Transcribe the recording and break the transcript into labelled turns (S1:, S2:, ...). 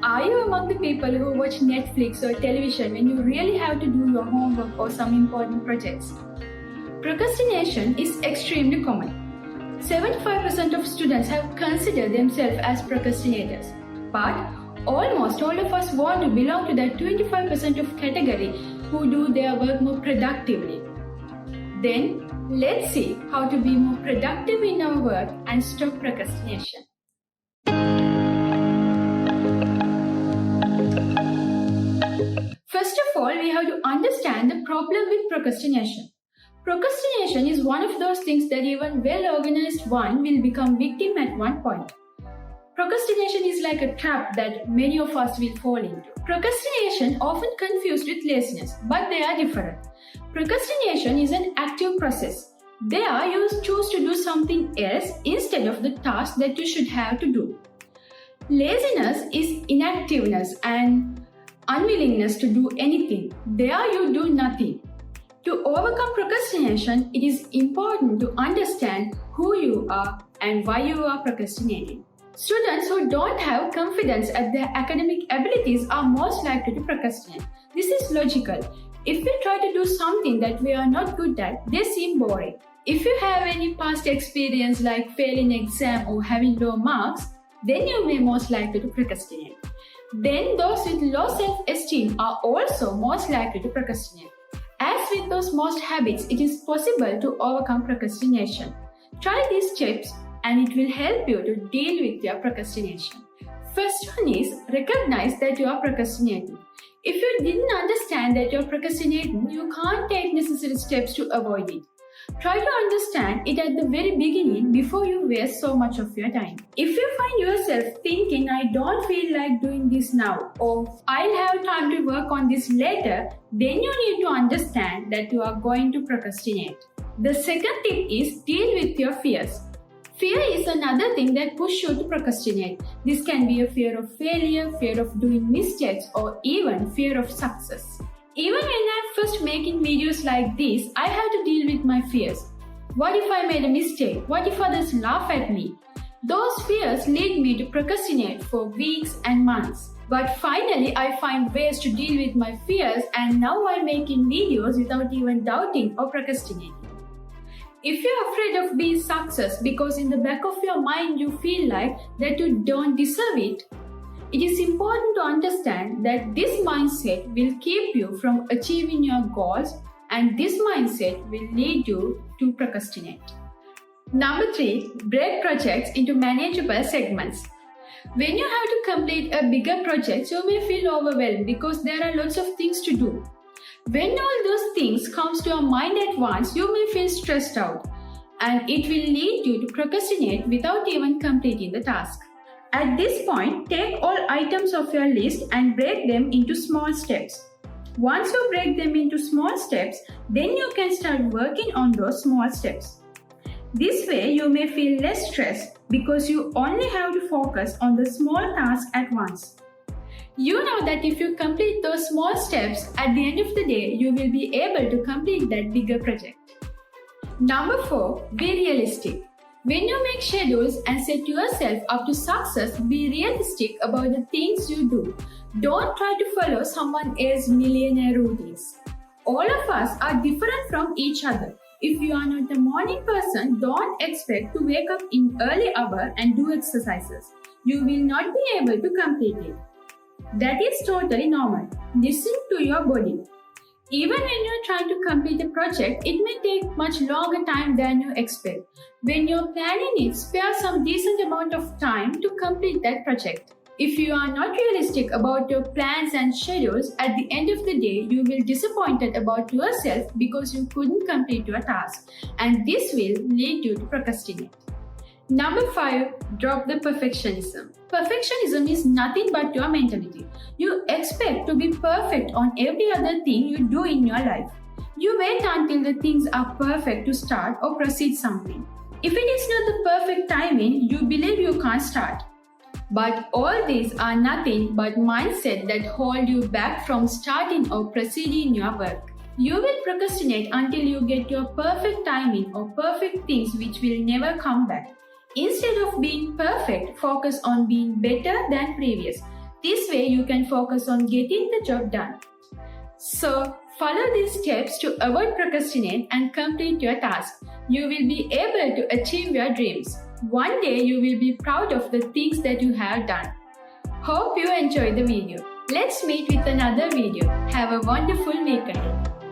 S1: Are you among the people who watch Netflix or television when you really have to do your homework or some important projects? Procrastination is extremely common. 75% of students have considered themselves as procrastinators. But almost all of us want to belong to that 25% of category who do their work more productively. Then, let's see how to be more productive in our work and stop procrastination. First of all, we have to understand the problem with procrastination. Procrastination is one of those things that even well-organized one will become victim at one point. Procrastination is like a trap that many of us will fall into. Procrastination often confused with laziness, but they are different. Procrastination is an active process. There you choose to do something else instead of the task that you should have to do. Laziness is inactiveness and unwillingness to do anything. There you do nothing. To overcome procrastination, it is important to understand who you are and why you are procrastinating. Students who don't have confidence at their academic abilities are most likely to procrastinate. This is logical. If we try to do something that we are not good at, they seem boring. If you have any past experience like failing an exam or having low marks, then you may most likely to procrastinate. Then those with low self-esteem are also most likely to procrastinate. As with those most habits, it is possible to overcome procrastination. Try these tips and it will help you to deal with your procrastination. First one is recognize that you are procrastinating. If you didn't understand that you are procrastinating, you can't take necessary steps to avoid it. Try to understand it at the very beginning before you waste so much of your time. If you find yourself thinking, I don't feel like doing this now, or I'll have time to work on this later, then you need to understand that you are going to procrastinate. The second tip is deal with your fears. Fear is another thing that pushes you to procrastinate. This can be a fear of failure, fear of doing mistakes, or even fear of success. Even when I'm first making videos like this, I have to deal with my fears. What if I made a mistake? What if others laugh at me? Those fears lead me to procrastinate for weeks and months. But finally, I find ways to deal with my fears, and now I'm making videos without even doubting or procrastinating. If you're afraid of being success because in the back of your mind you feel like that you don't deserve it, it is important to understand that this mindset will keep you from achieving your goals, and this mindset will lead you to procrastinate. Number 3, break projects into manageable segments. When you have to complete a bigger project, you may feel overwhelmed because there are lots of things to do. When all those things come to your mind at once, you may feel stressed out, and it will lead you to procrastinate without even completing the task. At this point, take all items of your list and break them into small steps. Once you break them into small steps, then you can start working on those small steps. This way, you may feel less stressed because you only have to focus on the small task at once. You know that if you complete those small steps, at the end of the day, you will be able to complete that bigger project. Number 4, be realistic. When you make schedules and set yourself up to success, be realistic about the things you do. Don't try to follow someone else's millionaire routines. All of us are different from each other. If you are not a morning person, don't expect to wake up in early hour and do exercises. You will not be able to complete it. That is totally normal. Listen to your body. Even when you are trying to complete a project, it may take much longer time than you expect. When you are planning it, spare some decent amount of time to complete that project. If you are not realistic about your plans and schedules, at the end of the day, you will be disappointed about yourself because you couldn't complete your task, and this will lead you to procrastinate. Number 5, drop the perfectionism. Perfectionism is nothing but your mentality. You expect to be perfect on every other thing you do in your life. You wait until the things are perfect to start or proceed something. If it is not the perfect timing, you believe you can't start. But all these are nothing but mindset that hold you back from starting or proceeding your work. You will procrastinate until you get your perfect timing or perfect things which will never come back. Instead of being perfect, focus on being better than previous. This way you can focus on getting the job done. So, follow these steps to avoid procrastinate and complete your task. You will be able to achieve your dreams. One day you will be proud of the things that you have done. Hope you enjoyed the video. Let's meet with another video. Have a wonderful week ahead.